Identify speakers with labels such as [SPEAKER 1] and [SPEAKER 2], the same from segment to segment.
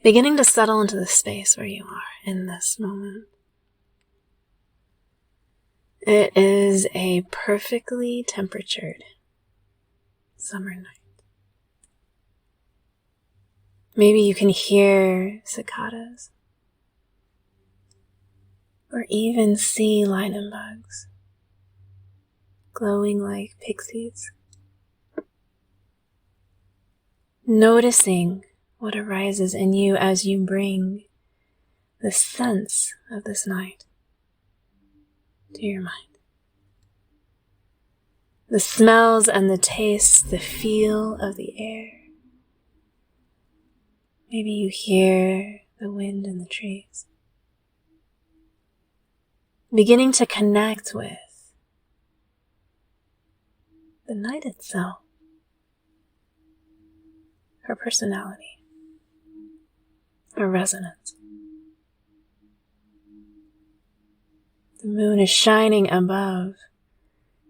[SPEAKER 1] beginning to settle into the space where you are in this moment. It is a perfectly temperatured summer night. Maybe you can hear cicadas, or even see lightnin bugs glowing like pixies. Noticing what arises in you as you bring the sense of this night to your mind. The smells and the tastes, the feel of the air. Maybe you hear the wind in the trees. Beginning to connect with the night itself, her personality, her resonance. The moon is shining above,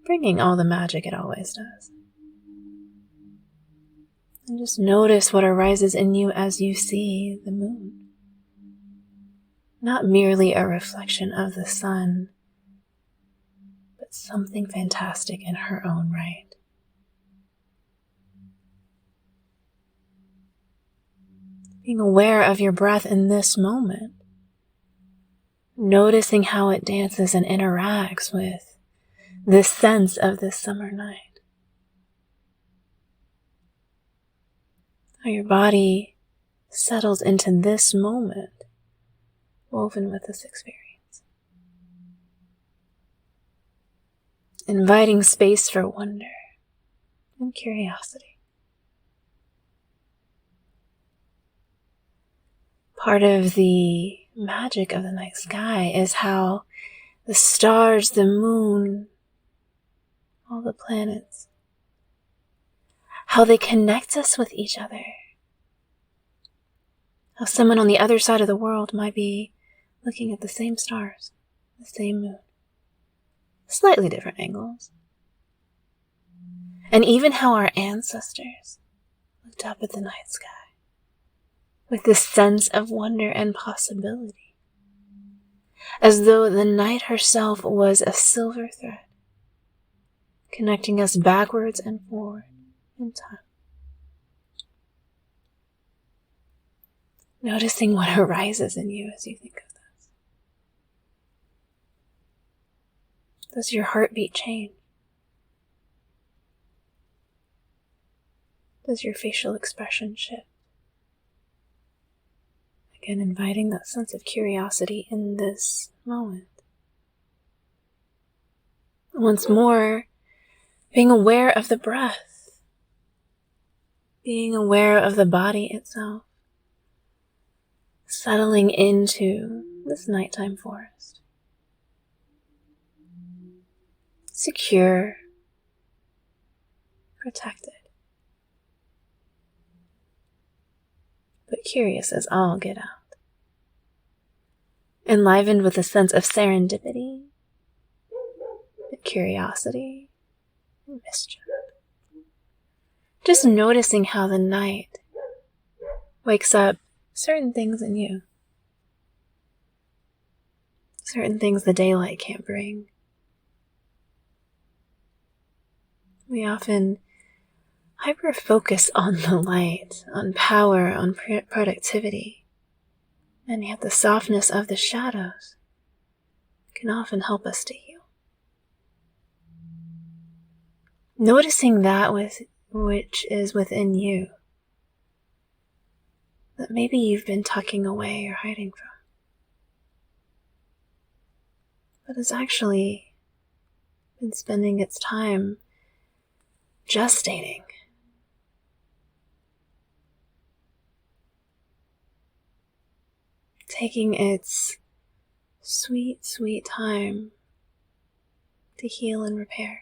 [SPEAKER 1] bringing all the magic it always does. And just notice what arises in you as you see the moon. Not merely a reflection of the sun, but something fantastic in her own right. Being aware of your breath in this moment, noticing how it dances and interacts with this sense of this summer night. How your body settles into this moment, woven with this experience. Inviting space for wonder and curiosity. Part of the magic of the night sky is how the stars, the moon, all the planets, how they connect us with each other. How someone on the other side of the world might be looking at the same stars, the same moon, slightly different angles. And even how our ancestors looked up at the night sky with this sense of wonder and possibility, as though the night herself was a silver thread, connecting us backwards and forward in time. Noticing what arises in you as you think of this. Does your heartbeat change? Does your facial expression shift? Again, inviting that sense of curiosity in this moment. Once more, being aware of the breath, being aware of the body itself, settling into this nighttime forest. Secure, protected, but curious as all get out. Enlivened with a sense of serendipity, curiosity, and mischief. Just noticing how the night wakes up certain things in you. Certain things the daylight can't bring. We often hyper-focus on the light, on power, on productivity. And yet the softness of the shadows can often help us to heal. Noticing that which is within you, that maybe you've been tucking away or hiding from, but has actually been spending its time gestating. Taking its sweet, sweet time to heal and repair,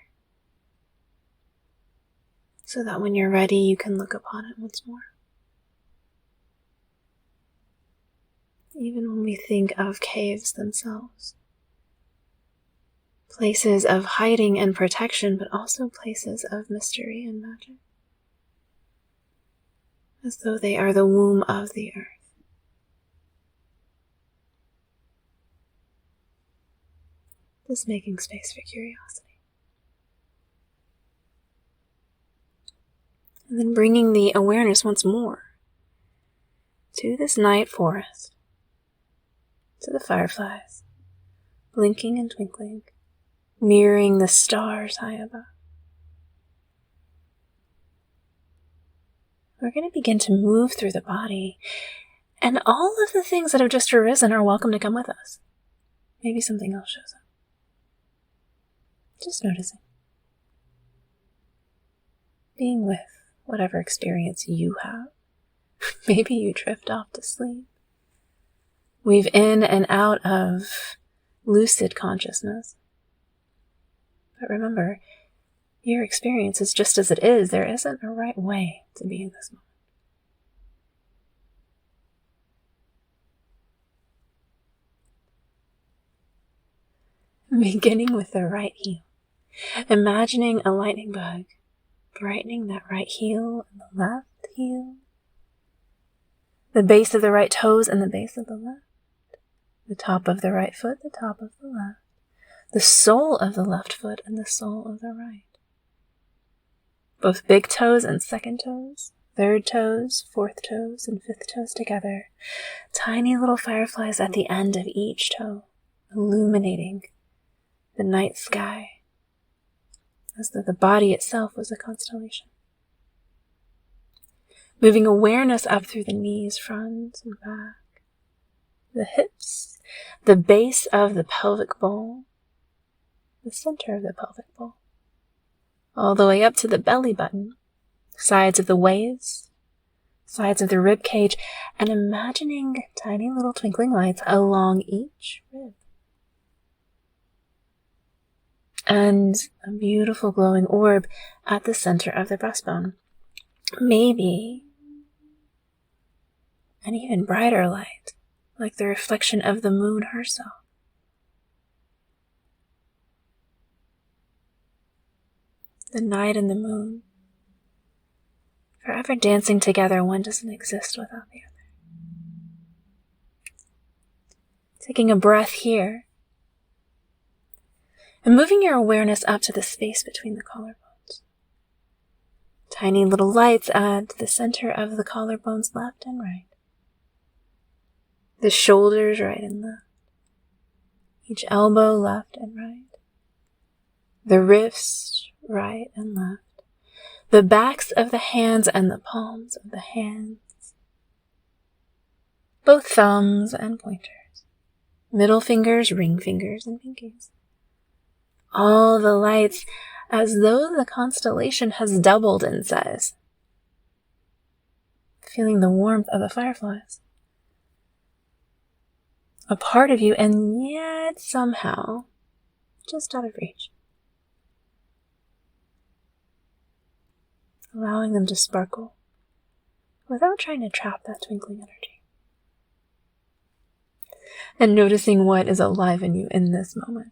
[SPEAKER 1] so that when you're ready, you can look upon it once more. Even when we think of caves themselves, places of hiding and protection, but also places of mystery and magic, as though they are the womb of the earth. Just making space for curiosity. And then bringing the awareness once more to this night forest, to the fireflies, blinking and twinkling, mirroring the stars high above. We're going to begin to move through the body, and all of the things that have just arisen are welcome to come with us. Maybe something else shows up. Just noticing. Being with whatever experience you have. Maybe you drift off to sleep. Weave in and out of lucid consciousness. But remember, your experience is just as it is. There isn't a right way to be in this moment. Beginning with the right heel. Imagining a lightning bug brightening that right heel and the left heel. The base of the right toes and the base of the left. The top of the right foot, the top of the left. The sole of the left foot and the sole of the right. Both big toes and second toes, third toes, fourth toes, and fifth toes together. Tiny little fireflies at the end of each toe, illuminating the night sky, as though the body itself was a constellation. Moving awareness up through the knees, front and back, the hips, the base of the pelvic bowl, the center of the pelvic bowl, all the way up to the belly button, sides of the waist, sides of the rib cage, and imagining tiny little twinkling lights along each rib. And a beautiful glowing orb at the center of the breastbone. Maybe an even brighter light, like the reflection of the moon herself. The night and the moon, forever dancing together. One doesn't exist without the other. Taking a breath here, and moving your awareness up to the space between the collarbones. Tiny little lights at the center of the collarbones, left and right. The shoulders, right and left. Each elbow, left and right. The wrists, right and left. The backs of the hands and the palms of the hands. Both thumbs and pointers. Middle fingers, ring fingers, and pinkies. All the lights as though the constellation has doubled in size. Feeling the warmth of the fireflies. A part of you, and yet somehow just out of reach. Allowing them to sparkle without trying to trap that twinkling energy. And noticing what is alive in you in this moment.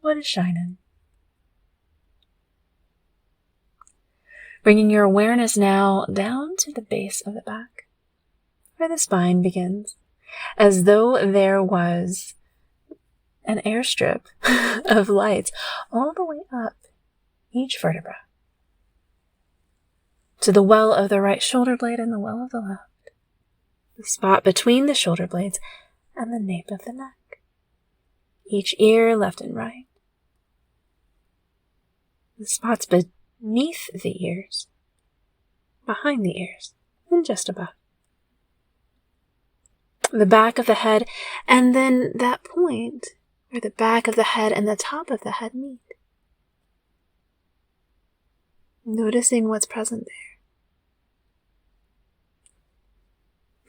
[SPEAKER 1] What is shining? Bringing your awareness now down to the base of the back, where the spine begins, as though there was an airstrip of lights all the way up each vertebra, to the well of the right shoulder blade and the well of the left, the spot between the shoulder blades and the nape of the neck, each ear left and right, the spots beneath the ears, behind the ears, and just above. The back of the head, and then that point where the back of the head and the top of the head meet. Noticing what's present there.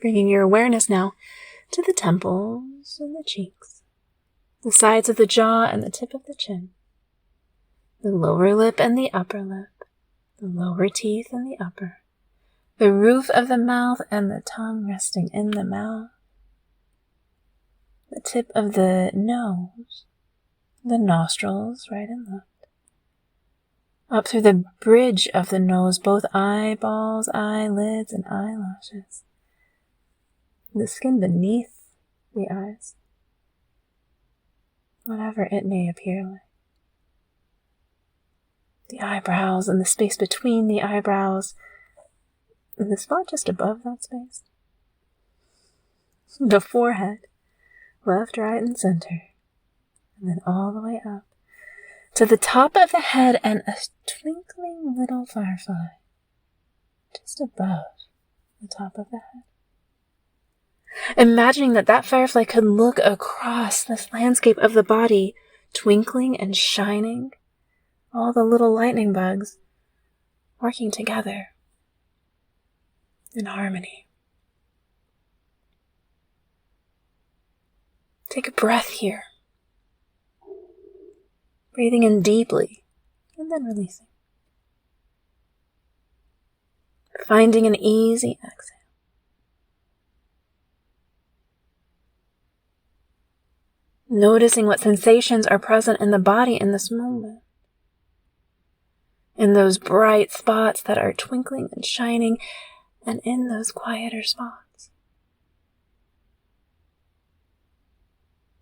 [SPEAKER 1] Bringing your awareness now to the temples and the cheeks, the sides of the jaw and the tip of the chin, the lower lip and the upper lip, the lower teeth and the upper, the roof of the mouth and the tongue resting in the mouth, the tip of the nose, the nostrils right and left, up through the bridge of the nose, both eyeballs, eyelids, and eyelashes, the skin beneath the eyes, whatever it may appear like. The eyebrows and the space between the eyebrows, and the spot just above that space. The forehead, left, right, and center, and then all the way up to the top of the head and a twinkling little firefly just above the top of the head. Imagining that firefly could look across this landscape of the body, twinkling and shining, all the little lightning bugs working together in harmony. Take a breath here, breathing in deeply and then releasing. Finding an easy exhale. Noticing what sensations are present in the body in this moment. In those bright spots that are twinkling and shining, and in those quieter spots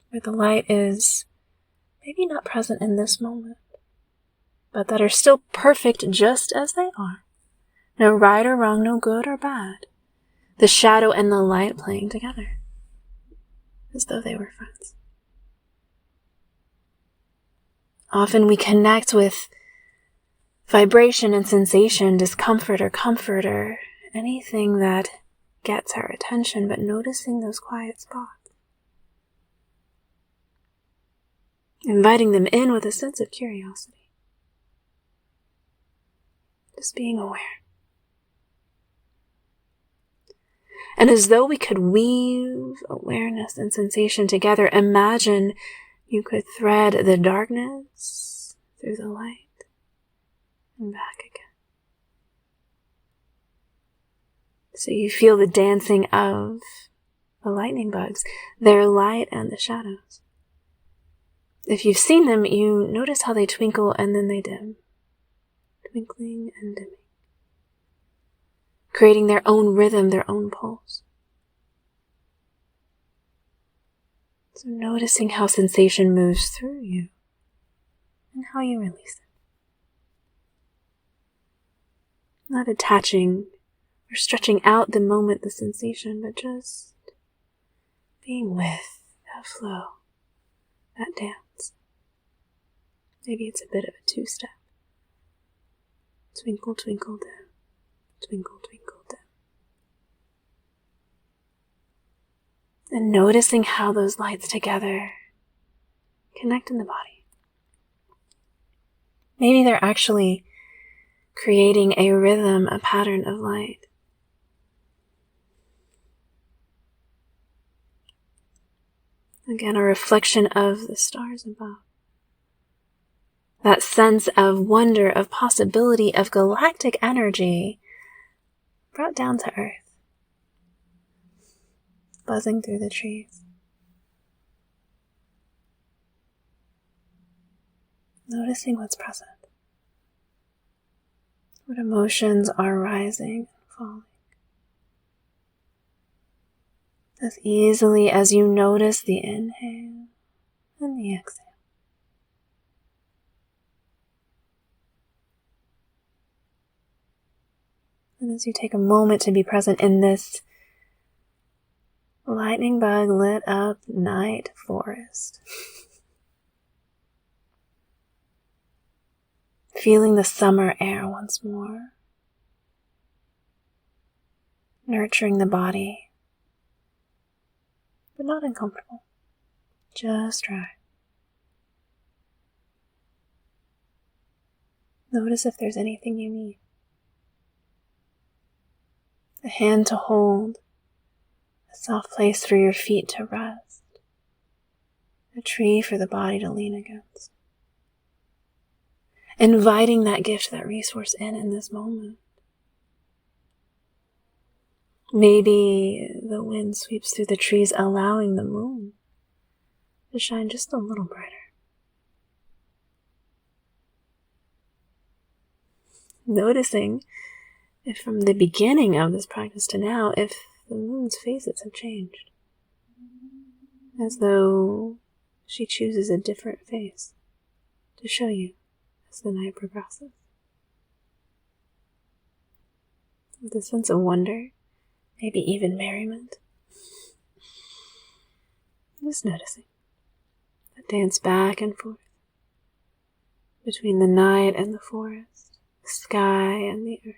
[SPEAKER 1] where the light is maybe not present in this moment, but that are still perfect just as they are. No right or wrong, no good or bad. The shadow and the light playing together, as though they were friends. Often we connect with vibration and sensation, discomfort or comfort or anything that gets our attention, but noticing those quiet spots. Inviting them in with a sense of curiosity. Just being aware. And as though we could weave awareness and sensation together, imagine you could thread the darkness through the light and back again. So you feel the dancing of the lightning bugs, their light and the shadows. If you've seen them, you notice how they twinkle and then they dim. Twinkling and dimming. Creating their own rhythm, their own pulse. So noticing how sensation moves through you and how you release it. Not attaching or stretching out the moment, the sensation, but just being with that flow, that dance. Maybe it's a bit of a two-step. Twinkle, twinkle, dim. Twinkle, twinkle, dim. And noticing how those lights together connect in the body. Maybe they're actually creating a rhythm, a pattern of light. Again, a reflection of the stars above. That sense of wonder, of possibility, of galactic energy brought down to earth. Buzzing through the trees. Noticing what's present. What emotions are rising and falling. As easily as you notice the inhale and the exhale. And as you take a moment to be present in this lightning bug lit up night forest. Feeling the summer air once more. Nurturing the body. But not uncomfortable. Just right. Notice if there's anything you need. A hand to hold. A soft place for your feet to rest. A tree for the body to lean against. Inviting that gift, that resource in this moment. Maybe the wind sweeps through the trees, allowing the moon to shine just a little brighter. Noticing if from the beginning of this practice to now, if the moon's phases have changed. As though she chooses a different face to show you as the night progresses. With a sense of wonder, maybe even merriment. Just noticing the dance back and forth between the night and the forest, the sky and the earth,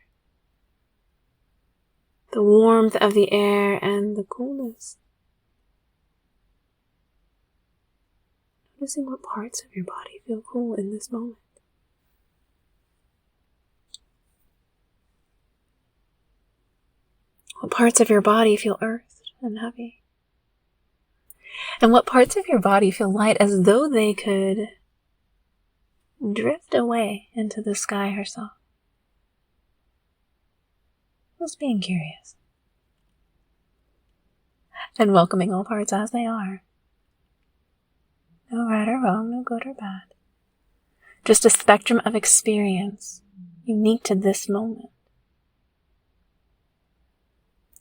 [SPEAKER 1] the warmth of the air and the coolness. Noticing what parts of your body feel cool in this moment. What parts of your body feel earthed and heavy? And what parts of your body feel light, as though they could drift away into the sky herself? Just being curious. And welcoming all parts as they are. No right or wrong, no good or bad. Just a spectrum of experience, unique to this moment.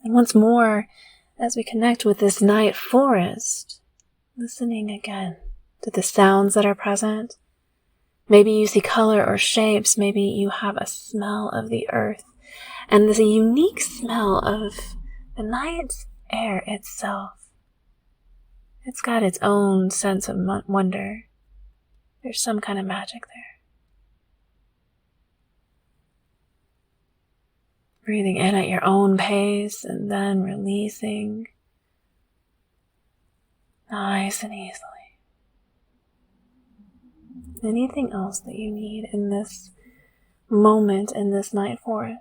[SPEAKER 1] And once more, as we connect with this night forest, listening again to the sounds that are present. Maybe you see color or shapes. Maybe you have a smell of the earth. And there's a unique smell of the night air itself. It's got its own sense of wonder. There's some kind of magic there. Breathing in at your own pace and then releasing nice and easily. Anything else that you need in this moment, in this night forest,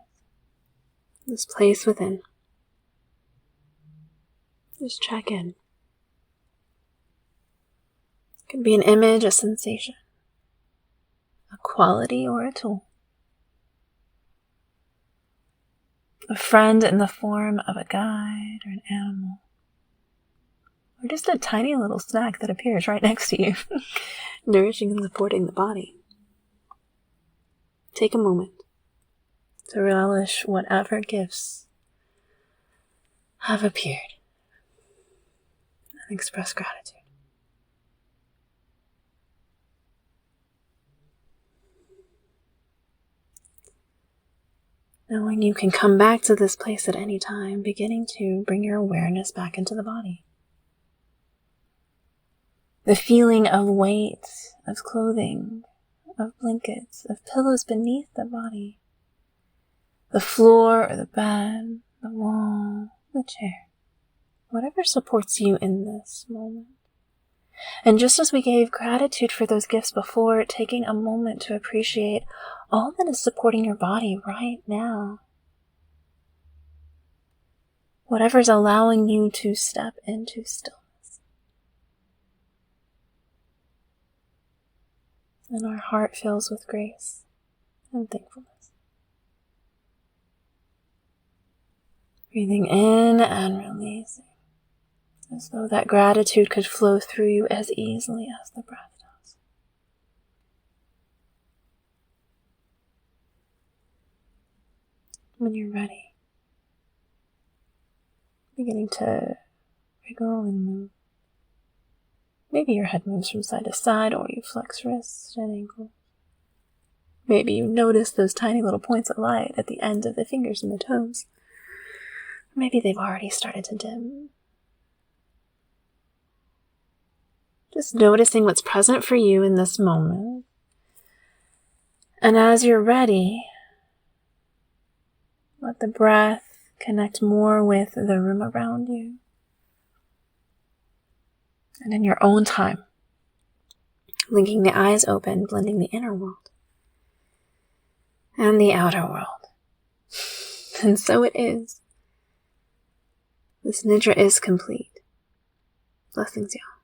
[SPEAKER 1] this place within. Just check in. It can be an image, a sensation, a quality, or a tool. A friend in the form of a guide or an animal. Or just a tiny little snack that appears right next to you, nourishing and supporting the body. Take a moment to relish whatever gifts have appeared and express gratitude. Knowing you can come back to this place at any time, beginning to bring your awareness back into the body. The feeling of weight, of clothing, of blankets, of pillows beneath the body. The floor or the bed, the wall, the chair. Whatever supports you in this moment. And just as we gave gratitude for those gifts before, taking a moment to appreciate all that is supporting your body right now. Whatever's allowing you to step into stillness. And our heart fills with grace and thankfulness. Breathing in and releasing, as though that gratitude could flow through you as easily as the breath does. When you're ready, beginning to wriggle and move. Maybe your head moves from side to side, or you flex wrists and ankles. Maybe you notice those tiny little points of light at the end of the fingers and the toes. Maybe they've already started to dim. Just noticing what's present for you in this moment. And as you're ready, let the breath connect more with the room around you. And in your own time, linking the eyes open, blending the inner world and the outer world. And so it is. This Nidra is complete. Blessings, y'all.